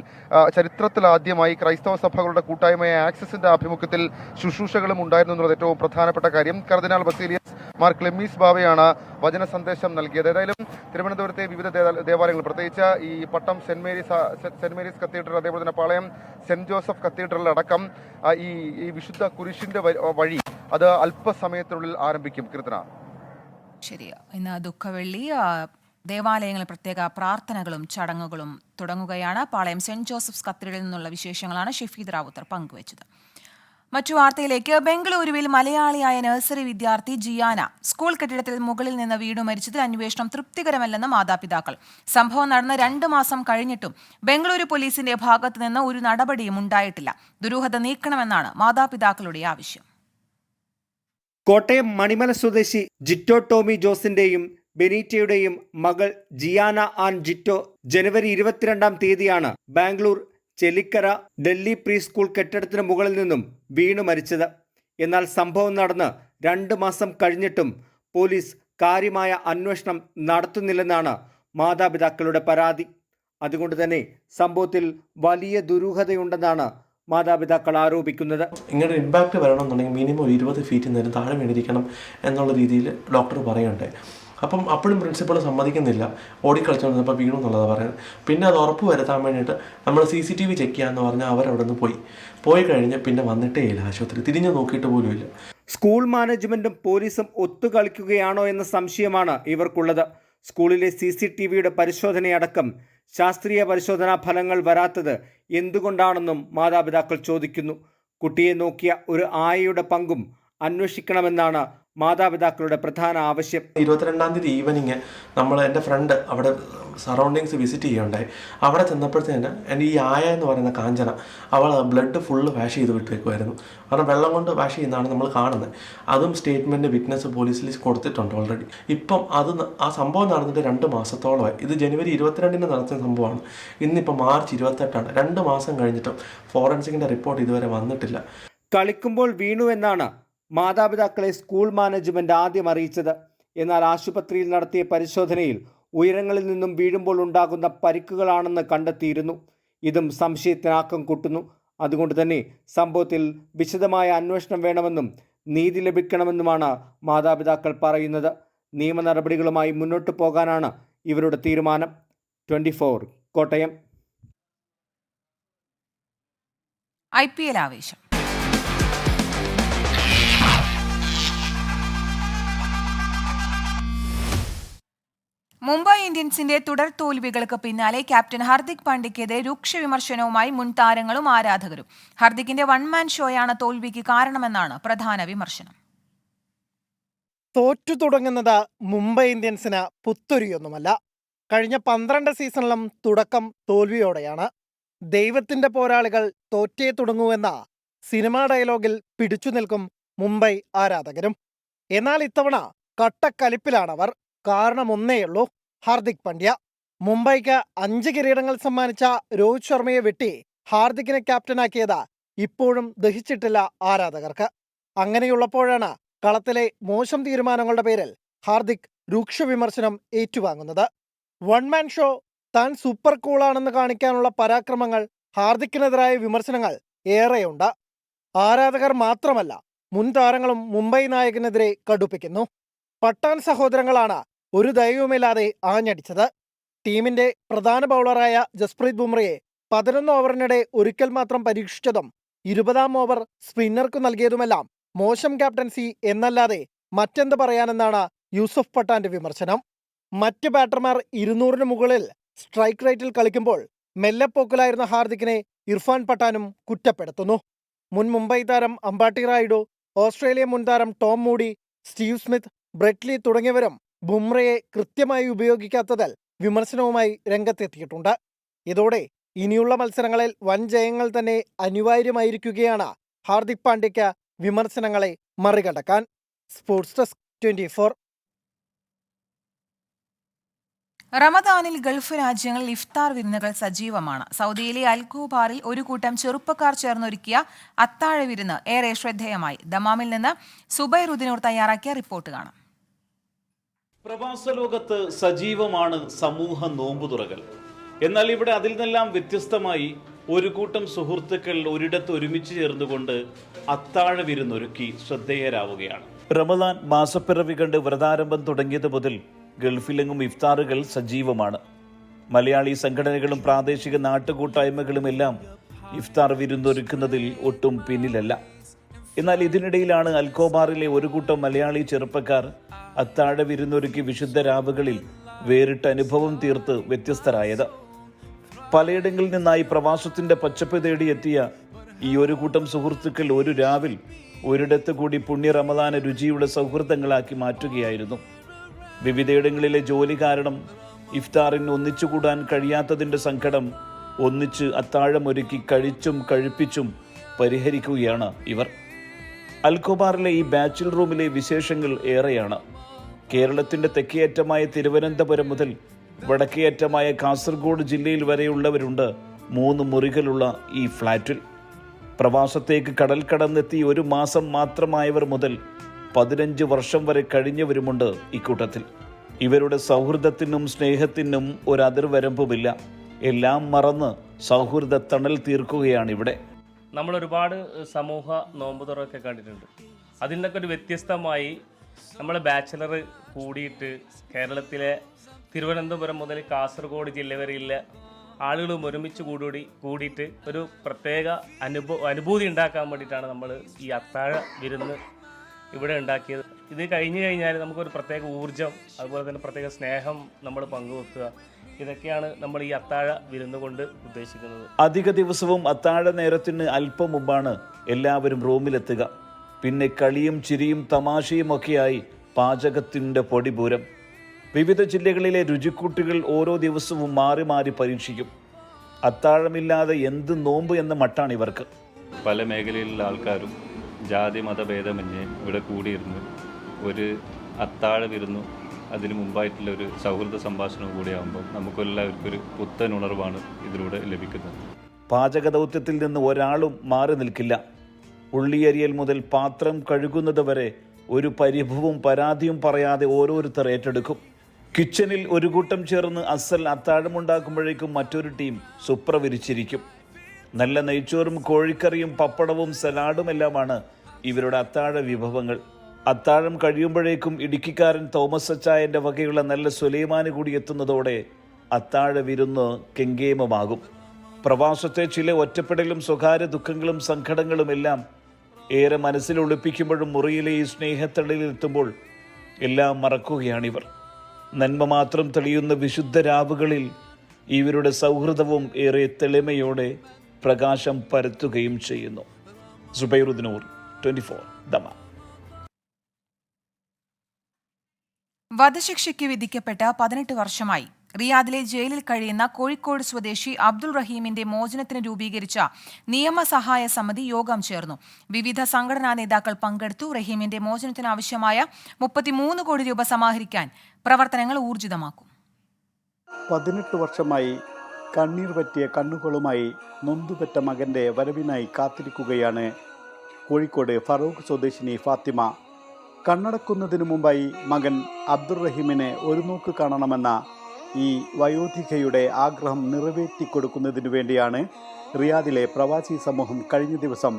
ചരിത്രത്തിലാദ്യമായി ക്രൈസ്തവ സഭകളുടെ കൂട്ടായ്മയായ ആക്സിസിന്റെ ആഭിമുഖ്യത്തിൽ ശുശ്രൂഷകളും ഉണ്ടായിരുന്നു എന്നുള്ളത് ഏറ്റവും പ്രധാനപ്പെട്ട കാര്യം. കർദിനാൾ ബസേലിയസ് മാർ ക്ലെമ്മീസ് ബാവയാണ് വചന സന്ദേശം നൽകിയത്. ഏതായാലും തിരുവനന്തപുരത്തെ വിവിധ ദേവാലയങ്ങൾ, പ്രത്യേകിച്ച് ഈ പട്ടം സെന്റ് മേരീസ് കത്തീഡ്രൽ, അതേപോലെ തന്നെ പാളയം സെന്റ് ജോസഫ് കത്തീഡ്രലിലടക്കം ഈ വിശുദ്ധ കുരിശിന്റെ വഴി അത് അല്പസമയത്തിനുള്ളിൽ ആരംഭിക്കും. കീർത്തന, ശരിയാ. ഇന്ന് ദുഃഖവെള്ളി, ദേവാലയങ്ങളിൽ പ്രത്യേക പ്രാർത്ഥനകളും ചടങ്ങുകളും തുടങ്ങുകയാണ്. പാളയം സെന്റ് ജോസഫ്സ് കത്തീഡ്രലിൽ നിന്നുള്ള വിശേഷങ്ങളാണ് ഷഫീദ് റാവുത്തർ പങ്കുവച്ചത്. മറ്റു വാർത്തയിലേക്ക്. ബംഗളൂരുവിൽ മലയാളിയായ നഴ്സറി വിദ്യാർത്ഥി ജിയാന സ്കൂൾ കെട്ടിടത്തിൽ മുകളിൽ നിന്ന് വീണു മരിച്ചതിൽ അന്വേഷണം തൃപ്തികരമല്ലെന്ന് മാതാപിതാക്കൾ. സംഭവം നടന്ന് 2 മാസം കഴിഞ്ഞിട്ടും ബംഗളൂരു പോലീസിന്റെ ഭാഗത്തു നിന്ന് ഒരു നടപടിയും ഉണ്ടായിട്ടില്ല. ദുരൂഹത നീക്കണമെന്നാണ് മാതാപിതാക്കളുടെ ആവശ്യം. കോട്ടയം മണിമല സ്വദേശി ജിറ്റോ ടോമി ജോസിന്റെയും ബെനീറ്റയുടെയും മകൾ ജിയാന ആൻ ജിറ്റോ ജനുവരി 22-ാം തീയതിയാണ് ബാംഗ്ലൂർ ചെലിക്കര ഡൽഹി പ്രീ സ്കൂൾ കെട്ടിടത്തിന് മുകളിൽ നിന്നും വീണു മരിച്ചത്. എന്നാൽ സംഭവം നടന്ന് 2 മാസം കഴിഞ്ഞിട്ടും പോലീസ് കാര്യമായ അന്വേഷണം നടത്തുന്നില്ലെന്നാണ് മാതാപിതാക്കളുടെ പരാതി. അതുകൊണ്ട് തന്നെ സംഭവത്തിൽ വലിയ ദുരൂഹതയുണ്ടെന്നാണ് മാതാപിതാക്കൾ ആരോപിക്കുന്നത്. ഇങ്ങനെ ഇമ്പാക്റ്റ് വരണമെന്നുണ്ടെങ്കിൽ മിനിമം 20 ഫീറ്റ് നേരം താഴെ വീണിരിക്കണം എന്നുള്ള രീതിയിൽ ഡോക്ടർ പറയണ്ടേ. അപ്പോഴും പ്രിൻസിപ്പൾ സമ്മതിക്കുന്നില്ല, ഓടിക്കളിച്ചോണ്ടിരുന്നപ്പോൾ വീണു എന്നുള്ളത് പറയുന്നത്. പിന്നെ അത് ഉറപ്പ് വരുത്താൻ വേണ്ടിയിട്ട് നമ്മൾ CCTV ചെക്ക് ചെയ്യാമെന്ന് പറഞ്ഞാൽ അവരവിടെ നിന്ന് പോയി കഴിഞ്ഞ് പിന്നെ വന്നിട്ടേ ഇല്ല, ആശുപത്രി തിരിഞ്ഞു നോക്കിയിട്ട് പോലും ഇല്ല. സ്കൂൾ മാനേജ്മെന്റും പോലീസും ഒത്തുകളിക്കുകയാണോ എന്ന സംശയമാണ് ഇവർക്കുള്ളത്. സ്കൂളിലെ CCTVയുടെ പരിശോധനയടക്കം ശാസ്ത്രീയ പരിശോധനാ ഫലങ്ങൾ വരാത്തത് എന്തുകൊണ്ടാണെന്നും മാതാപിതാക്കൾ ചോദിക്കുന്നു. കുട്ടിയെ നോക്കിയ ഒരു ആയയുടെ പങ്കും അന്വേഷിക്കണമെന്നാണ് മാതാപിതാക്കളുടെ പ്രധാന ആവശ്യം. 22-ാം തീയതി ഈവനിങ് എൻ്റെ ഫ്രണ്ട് അവിടെ സറൗണ്ടിങ്സ് വിസിറ്റ് ചെയ്യുകയുണ്ടായി. അവിടെ ചെന്നപ്പോഴത്തേന് എൻ്റെ ഈ ആയ എന്ന് പറയുന്ന കാഞ്ചന, അവൾ ബ്ലഡ് ഫുള്ള് വാഷ് ചെയ്ത് വിട്ടേക്കുമായിരുന്നു. കാരണം വെള്ളം കൊണ്ട് വാഷ് ചെയ്യുന്നതാണ് നമ്മൾ കാണുന്നത്. അതും സ്റ്റേറ്റ്മെൻറ്റ് വിറ്റ്നസ് പോലീസിൽ കൊടുത്തിട്ടുണ്ട് ഓൾറെഡി. ഇപ്പം ആ സംഭവം നടന്നിട്ട് 2 മാസത്തോളമായി. ഇത് ജനുവരി 22-ന് നടത്തുന്ന സംഭവമാണ്. ഇന്നിപ്പോൾ മാർച്ച് 28-ആണ്. 2 മാസം കഴിഞ്ഞിട്ടും ഫോറൻസിക്കിൻ്റെ റിപ്പോർട്ട് ഇതുവരെ വന്നിട്ടില്ല. കളിക്കുമ്പോൾ വീണു എന്നാണ് മാതാപിതാക്കളെ സ്കൂൾ മാനേജ്മെന്റ് ആദ്യം അറിയിച്ചത്. എന്നാൽ ആശുപത്രിയിൽ നടത്തിയ പരിശോധനയിൽ ഉയരങ്ങളിൽ നിന്നും വീഴുമ്പോൾ ഉണ്ടാകുന്ന പരിക്കുകളാണെന്ന് കണ്ടെത്തിയിരുന്നു. ഇതും സംശയത്തിനാക്കം കൂട്ടുന്നു. അതുകൊണ്ട് തന്നെ സംഭവത്തിൽ വിശദമായ അന്വേഷണം വേണമെന്നും നീതി ലഭിക്കണമെന്നുമാണ് മാതാപിതാക്കൾ പറയുന്നത്. നിയമ നടപടികളുമായി മുന്നോട്ട് പോകാനാണ് ഇവരുടെ തീരുമാനം. 24 കോട്ടയം. IPL ആവേശം. മുംബൈ ഇന്ത്യൻസിന്റെ തുടർ തോൽവികൾക്ക് പിന്നാലെ ക്യാപ്റ്റൻ ഹർദിക് പാണ്ഡ്യയ്ക്കെതിരെ രൂക്ഷ വിമർശനവുമായി മുൻ താരങ്ങളും ആരാധകരും. ഹർദിക്കിന്റെ 1-മാൻ ഷോയാണ് തോൽവിക്ക് കാരണമെന്നാണ് പ്രധാന വിമർശനം. തോറ്റു തുടങ്ങുന്നത് മുംബൈ ഇന്ത്യൻസിന് പുത്തൊരിയൊന്നുമല്ല. കഴിഞ്ഞ 12 സീസണിലും തുടക്കം തോൽവിയോടെയാണ്. ദൈവത്തിന്റെ പോരാളികൾ തോറ്റേ തുടങ്ങുവെന്ന സിനിമാ ഡയലോഗിൽ പിടിച്ചു നിൽക്കും മുംബൈ ആരാധകരും. എന്നാൽ ഇത്തവണ കട്ടക്കലിപ്പിലാണവർ. കാരണം ഒന്നേയുള്ളൂ, ഹാർദിക് പാണ്ഡ്യ. മുംബൈക്ക് 5 കിരീടങ്ങൾ സമ്മാനിച്ച രോഹിത് ശർമ്മയെ വെട്ടി ഹാർദിക്കിനെ ക്യാപ്റ്റനാക്കിയത് ഇപ്പോഴും ദഹിച്ചിട്ടില്ല ആരാധകർക്ക്. അങ്ങനെയുള്ളപ്പോഴാണ് കളത്തിലെ മോശം തീരുമാനങ്ങളുടെ പേരിൽ ഹാർദിക് രൂക്ഷ വിമർശനം ഏറ്റുവാങ്ങുന്നത്. 1-മാൻ ഷോ, താൻ സൂപ്പർ കൂളാണെന്ന് കാണിക്കാനുള്ള പരാക്രമങ്ങൾ, ഹാർദിക്കിനെതിരായ വിമർശനങ്ങൾ ഏറെയുണ്ട്. ആരാധകർ മാത്രമല്ല, മുൻ താരങ്ങളും മുംബൈ നായകനെതിരെ കടുപ്പിക്കുന്നു. പട്ടാൻ സഹോദരങ്ങളാണ് ഒരു ദയവുമില്ലാതെ ആഞ്ഞടിച്ചത്. ടീമിന്റെ പ്രധാന ബൗളറായ ജസ്പ്രീത് ബുംറയെ 11 ഓവറിനിടെ ഒരിക്കൽ മാത്രം പരീക്ഷിച്ചതും 20-ാം ഓവർ സ്പിന്നർക്കു നൽകിയതുമെല്ലാം മോശം ക്യാപ്റ്റൻസി എന്നല്ലാതെ മറ്റെന്ത് പറയാനെന്നാണ് യൂസഫ് പട്ടാന്റെ വിമർശനം. മറ്റ് ബാറ്റർമാർ 200-ന് മുകളിൽ സ്ട്രൈക്ക് റേറ്റിൽ കളിക്കുമ്പോൾ മെല്ലെപ്പോക്കിലായിരുന്ന ഹാർദിക്കിനെ ഇർഫാൻ പട്ടാനും കുറ്റപ്പെടുത്തുന്നു. മുൻ മുംബൈ താരം അമ്പാട്ടി റായിഡു, ഓസ്ട്രേലിയൻ മുൻ താരം Tom Moody, Steve Smith, Brett Lee തുടങ്ങിയവരും ബുംറയെ കൃത്യമായി ഉപയോഗിക്കാത്തതിൽ വിമർശനവുമായി രംഗത്തെത്തിയിട്ടുണ്ട്. ഇതോടെ ഇനിയുള്ള മത്സരങ്ങളിൽ വൻ ജയങ്ങൾ തന്നെ അനിവാര്യമായിരിക്കുകയാണ് ഹാർദിക് പാണ്ഡ്യയ്ക്ക് വിമർശനങ്ങളെ മറികടക്കാൻ. Sports desk 24. റമദാനിൽ ഗൾഫ് രാജ്യങ്ങളിൽ ഇഫ്താർ വിരുന്നുകൾ സജീവമാണ്. സൗദിയിലെ അൽഖൂബാറിൽ ഒരു കൂട്ടം ചെറുപ്പക്കാർ ചേർന്നൊരുക്കിയ അത്താഴ വിരുന്ന് ഏറെ ശ്രദ്ധേയമായി. ദമാമിൽ നിന്ന് സുബൈറുദ്ദീനൂർ തയ്യാറാക്കിയ റിപ്പോർട്ട് കാണാം. പ്രവാസ ലോകത്ത് സജീവമാണ് സമൂഹ നോമ്പുതുറകൾ. എന്നാൽ ഇവിടെ അതിൽ നിന്നെല്ലാം വ്യത്യസ്തമായി ഒരു കൂട്ടം സുഹൃത്തുക്കൾ ഒരിടത്ത് ഒരുമിച്ച് ചേർന്നുകൊണ്ട് അത്താഴ വിരുന്നൊരുക്കി ശ്രദ്ധേയരാവുകയാണ്. റമദാൻ മാസപ്പിറവി കണ്ട് വ്രതാരംഭം തുടങ്ങിയത് മുതൽ ഗൾഫിലെങ്ങും ഇഫ്താറുകൾ സജീവമാണ്. മലയാളി സംഘടനകളും പ്രാദേശിക നാട്ടുകൂട്ടായ്മകളുമെല്ലാം ഇഫ്താർ വിരുന്നൊരുക്കുന്നതിൽ ഒട്ടും പിന്നിലല്ല. എന്നാൽ ഇതിനിടയിലാണ് അൽക്കോബാറിലെ ഒരു കൂട്ടം മലയാളി ചെറുപ്പക്കാർ അത്താഴ വിരുന്നൊരുക്കി വിശുദ്ധ രാവുകളിൽ വേറിട്ട അനുഭവം തീർത്ത് വ്യത്യസ്തരായത്. പലയിടങ്ങളിൽ നിന്നായി പ്രവാസത്തിന്റെ പച്ചപ്പ് തേടിയെത്തിയ ഈ ഒരു കൂട്ടം സുഹൃത്തുക്കൾ ഒരു രാവിൽ ഒരിടത്ത് കൂടി പുണ്യ റമദാന രുചിയുടെ സൗഹൃദങ്ങളാക്കി മാറ്റുകയായിരുന്നു. വിവിധയിടങ്ങളിലെ ജോലി കാരണം ഇഫ്താറിന് ഒന്നിച്ചുകൂടാൻ കഴിയാത്തതിൻ്റെ സങ്കടം ഒന്നിച്ച് അത്താഴമൊരുക്കി കഴിച്ചും കഴിപ്പിച്ചും പരിഹരിക്കുകയാണ് ഇവർ. അൽഖോബാറിലെ ഈ ബാച്ചിൽ റൂമിലെ വിശേഷങ്ങൾ ഏറെയാണ്. കേരളത്തിൻ്റെ തെക്കേയറ്റമായ തിരുവനന്തപുരം മുതൽ വടക്കേയറ്റമായ കാസർഗോഡ് ജില്ലയിൽ വരെയുള്ളവരുണ്ട് 3 മുറികളുള്ള ഈ ഫ്ലാറ്റിൽ. പ്രവാസത്തേക്ക് കടൽ കടന്നെത്തി 1 മാസം മാത്രമായവർ മുതൽ 15 വർഷം വരെ കഴിഞ്ഞവരുമുണ്ട് ഇക്കൂട്ടത്തിൽ. ഇവരുടെ സൗഹൃദത്തിനും സ്നേഹത്തിനും ഒരു അതിർവരമ്പുമില്ല. എല്ലാം മറന്ന് സൗഹൃദ തണൽ തീർക്കുകയാണിവിടെ. നമ്മൾ ഒരുപാട് സമൂഹ നോമ്പുതുറയൊക്കെ കണ്ടിട്ടുണ്ട്. അതിൽ നിന്നൊക്കെ ഒരു വ്യത്യസ്തമായി നമ്മൾ ബാച്ചിലർ കൂടിയിട്ട് കേരളത്തിലെ തിരുവനന്തപുരം മുതൽ കാസർഗോഡ് ജില്ല വരെയുള്ള ആളുകളും ഒരുമിച്ച് കൂടിയിട്ട് ഒരു പ്രത്യേക അനുഭൂതി ഉണ്ടാക്കാൻ വേണ്ടിയിട്ടാണ് നമ്മൾ ഈ അത്താഴ വിരുന്ന് ഇവിടെ ഉണ്ടാക്കിയത്. ഇത് കഴിഞ്ഞു കഴിഞ്ഞാൽ നമുക്കൊരു പ്രത്യേക ഊർജം, അതുപോലെ തന്നെ പ്രത്യേക സ്നേഹം നമ്മൾ പങ്കുവെക്കുക, ഇതൊക്കെയാണ് നമ്മൾ ഈ അത്താഴ വിരുന്ന് കൊണ്ട് ഉദ്ദേശിക്കുന്നത്. അധിക ദിവസവും അത്താഴ നേരത്തിന് അല്പം മുമ്പാണ് എല്ലാവരും റൂമിലെത്തുക. പിന്നെ കളിയും ചിരിയും തമാശയും ഒക്കെയായി പാചകത്തിൻ്റെ പൊടിപൂരം. വിവിധ ജില്ലകളിലെ രുചിക്കൂട്ടുകൾ ഓരോ ദിവസവും മാറി മാറി പരീക്ഷിക്കും. അത്താഴമില്ലാതെ എന്ത് നോമ്പ് എന്ന മട്ടാണ് ഇവർക്ക്. പല മേഖലയിലുള്ള ആൾക്കാരും ജാതി മതഭേദമന്യേ ഇവിടെ കൂടിയിരുന്ന് ഒരു അത്താഴ വിരുന്നു അതിന് മുമ്പായിട്ടുള്ള ഒരു സൗഹൃദ സംഭാഷണം കൂടിയാകുമ്പോൾ നമുക്കെല്ലാവർക്കും ഒരു പുത്തൻ ഉണർവാണ് ഇതിലൂടെ ലഭിക്കുന്നത്. പാചക ദൗത്യത്തിൽ നിന്ന് ഒരാളും മാറി നിൽക്കില്ല. ഉള്ളിയരിയൽ മുതൽ പാത്രം കഴുകുന്നത് വരെ ഒരു പരിഭവവും പരാതിയും പറയാതെ ഓരോരുത്തർ ഏറ്റെടുക്കും. കിച്ചണിൽ ഒരു കൂട്ടം ചേർന്ന് അസൽ അത്താഴമുണ്ടാക്കുമ്പോഴേക്കും മറ്റൊരു ടീം സുപ്രവിരിച്ചിരിക്കും. നല്ല നെയ്ച്ചോറും കോഴിക്കറിയും പപ്പടവും സലാഡുമെല്ലാമാണ് ഇവരുടെ അത്താഴ വിഭവങ്ങൾ. അത്താഴം കഴിയുമ്പോഴേക്കും ഇടുക്കിക്കാരൻ തോമസ് അച്ചായൻ്റെ വകയുള്ള നല്ല സുലൈമാന് കൂടി എത്തുന്നതോടെ അത്താഴ വിരുന്ന് കെങ്കേമമാകും. പ്രവാസത്തെ ചില ഒറ്റപ്പെടലും സ്വകാര്യ ദുഃഖങ്ങളും സങ്കടങ്ങളുമെല്ലാം ഏറെ മനസ്സിൽ ഒളിപ്പിക്കുമ്പോഴും മുറിയിലെ ഈ സ്നേഹത്തളിലെത്തുമ്പോൾ എല്ലാം മറക്കുകയാണിവർ. നന്മ മാത്രം തെളിയുന്ന വിശുദ്ധ രാവുകളിൽ ഇവരുടെ സൗഹൃദവും ഏറെ തെളിമയോടെ പ്രകാശം പരത്തുകയും ചെയ്യുന്നു. സുബൈറുദ്ദീൻ 24 ദമ. വധശിക്ഷയ്ക്ക് വിധിക്കപ്പെട്ട 18 വർഷമായി റിയാദിലെ ജയിലിൽ കഴിയുന്ന കോഴിക്കോട് സ്വദേശി അബ്ദുൾ റഹീമിന്റെ മോചനത്തിന് രൂപീകരിച്ച നിയമസഹായ സമിതി യോഗം ചേർന്നു. വിവിധ സംഘടനാ നേതാക്കൾ പങ്കെടുത്തു. റഹീമിന്റെ മോചനത്തിന് ആവശ്യമായ 33 കോടി രൂപ സമാഹരിക്കാൻ പ്രവർത്തനങ്ങൾ ഊർജിതമാക്കും. 18 വർഷമായി കണ്ണീർ പറ്റിയ കണ്ണുകളുമായി നൊന്തുപെറ്റ മകൻ്റെ വരവിനായി കാത്തിരിക്കുകയാണ് കോഴിക്കോട് ഫറൂഖ് സ്വദേശിനി ഫാത്തിമ. കണ്ണടക്കുന്നതിനു മുമ്പായി മകൻ അബ്ദുൾ റഹീമിനെ ഒരു നോക്ക് കാണണമെന്ന ഈ വയോധികയുടെ ആഗ്രഹം നിറവേറ്റിക്കൊടുക്കുന്നതിനു വേണ്ടിയാണ് റിയാദിലെ പ്രവാസി സമൂഹം കഴിഞ്ഞ ദിവസം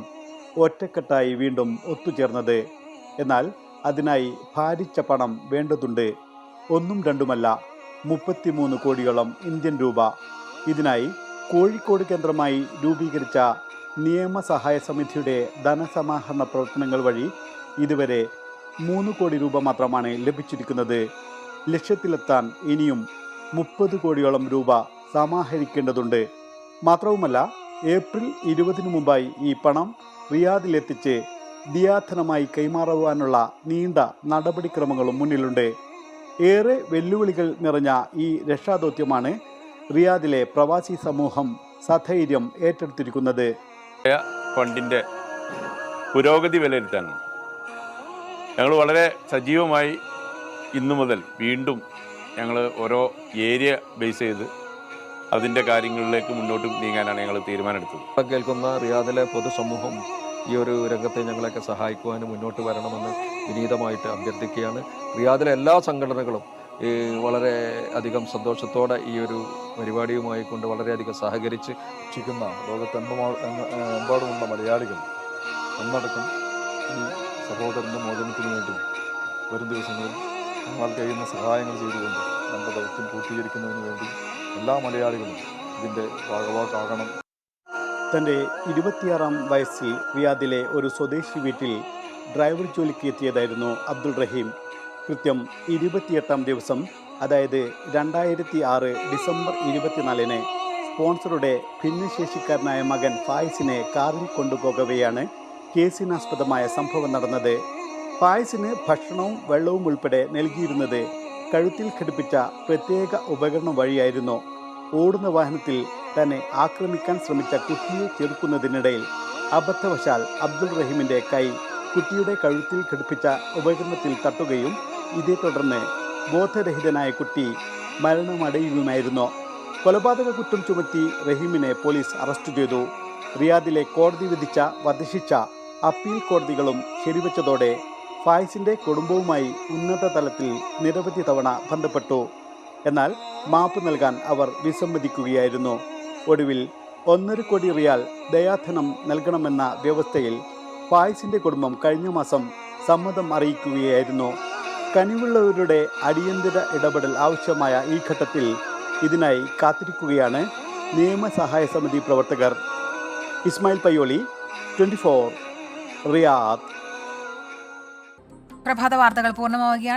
ഒറ്റക്കെട്ടായി വീണ്ടും ഒത്തുചേർന്നത്. എന്നാൽ അതിനായി ഭാരിച്ച പണം വേണ്ടതുണ്ട്. 1ഉം 2ഉമല്ല, 33 കോടിയോളം ഇന്ത്യൻ രൂപ. ഇതിനായി കോഴിക്കോട് കേന്ദ്രമായി രൂപീകരിച്ച നിയമസഹായ സമിതിയുടെ ധനസമാഹരണ പ്രവർത്തനങ്ങൾ വഴി ഇതുവരെ 3 കോടി രൂപ മാത്രമാണ് ലഭിച്ചിരിക്കുന്നത്. ലക്ഷ്യത്തിലെത്താൻ ഇനിയും 30 കോടിയോളം രൂപ സമാഹരിക്കേണ്ടതുണ്ട്. മാത്രവുമല്ല, ഏപ്രിൽ 20 മുമ്പായി ഈ പണം റിയാദിലെത്തിച്ച് ദിയാധനമായി കൈമാറുവാനുള്ള നീണ്ട നടപടിക്രമങ്ങളും മുന്നിലുണ്ട്. ഏറെ വെല്ലുവിളികൾ നിറഞ്ഞ ഈ രക്ഷാദൗത്യമാണ് റിയാദിലെ പ്രവാസി സമൂഹം സധൈര്യം ഏറ്റെടുത്തിരിക്കുന്നത്. ഫണ്ടിൻ്റെ പുരോഗതി വിലയിരുത്താനാണ് ഞങ്ങൾ വളരെ സജീവമായി ഇന്നു മുതൽ വീണ്ടും ഞങ്ങൾ ഓരോ ഏരിയ ബേസ് ചെയ്ത് അതിൻ്റെ കാര്യങ്ങളിലേക്ക് മുന്നോട്ട് നീങ്ങാനാണ് ഞങ്ങൾ തീരുമാനമെടുത്തത്. കേൾക്കുന്ന റിയാദിലെ പൊതുസമൂഹം ഈ ഒരു രംഗത്തെ ഞങ്ങളെയൊക്കെ സഹായിക്കുവാനും മുന്നോട്ട് വരണമെന്ന് വിനീതമായിട്ട് അഭ്യർത്ഥിക്കുകയാണ്. റിയാദിലെ എല്ലാ സംഘടനകളും വളരെ അധികം സന്തോഷത്തോടെ ഈ ഒരു പരിപാടിയുമായി കൊണ്ട് വളരെയധികം സഹകരിച്ച് രക്ഷിക്കുന്ന ലോകത്തെമ്പാടുമുള്ള മലയാളികൾ ഒന്നടക്കം ഈ സഹോദരൻ്റെ മോചനത്തിന് വേണ്ടി വരും ദിവസങ്ങളിൽ ഞങ്ങളാൽ കഴിയുന്ന സഹായങ്ങൾ ചെയ്തുകൊണ്ട് നമ്മുടെ ദൗത്യം പൂർത്തീകരിക്കുന്നതിന് വേണ്ടി എല്ലാ മലയാളികളും ഇതിൻ്റെ ഭാഗവാക്കാകണം. തൻ്റെ 26-ാം വയസ്സിൽ റിയാദിലെ ഒരു സ്വദേശി വീട്ടിൽ ഡ്രൈവർ ജോലിക്ക് എത്തിയതായിരുന്നു അബ്ദുൾ റഹീം. കൃത്യം 28-ാം ദിവസം, അതായത് 2006 ഡിസംബർ 24-ന് സ്പോൺസറുടെ ഭിന്നശേഷിക്കാരനായ മകൻ ഫായിസിനെ കാറിൽ കൊണ്ടുപോകവെയാണ് കേസിനാസ്പദമായ സംഭവം നടന്നത്. ഫായിസിന് ഭക്ഷണവും വെള്ളവും ഉൾപ്പെടെ നൽകിയിരുന്നത് കഴുത്തിൽ ഘടിപ്പിച്ച പ്രത്യേക ഉപകരണം വഴിയായിരുന്നു. ഓടുന്ന വാഹനത്തിൽ തന്നെ ആക്രമിക്കാൻ ശ്രമിച്ച കുട്ടിയെ ചെറുക്കുന്നതിനിടയിൽ അബദ്ധവശാൽ അബ്ദുൾ റഹീമിൻ്റെ കൈ കുട്ടിയുടെ കഴുത്തിൽ ഘടിപ്പിച്ച ഉപകരണത്തിൽ തട്ടുകയും ഇതേ തുടർന്ന് ബോധരഹിതനായ കുട്ടി മരണമടയുകയുമായിരുന്നു. കൊലപാതക കുറ്റം ചുമത്തി റഹീമിനെ പോലീസ് അറസ്റ്റ് ചെയ്തു. റിയാദിലെ കോടതി വിധിച്ച വധശിക്ഷ അപ്പീൽ കോടതികളും ശരിവെച്ചതോടെ ഫായിസിൻ്റെ കുടുംബവുമായി ഉന്നത തലത്തിൽ നിരവധി തവണ ബന്ധപ്പെട്ടു. എന്നാൽ മാപ്പ് നൽകാൻ അവർ വിസമ്മതിക്കുകയായിരുന്നു. ഒടുവിൽ 1.5 കോടി റിയാൽ ദയാധനം നൽകണമെന്ന വ്യവസ്ഥയിൽ ഫായിസിൻ്റെ കുടുംബം കഴിഞ്ഞ മാസം സമ്മതം അറിയിക്കുകയായിരുന്നു. കനിവുള്ളവരുടെ അടിയന്തര ഇടപെടൽ ആവശ്യമായ ഈ ഘട്ടത്തിൽ ഇതിനായി കാത്തിരിക്കുകയാണ് നിയമസഹായ സമിതി പ്രവർത്തകർ. ഇസ്മായിൽ പയ്യോളി, 24, റിയാദ്. പ്രഭാത വാർത്തകൾ പൂർണ്ണമാവുകയാണ്.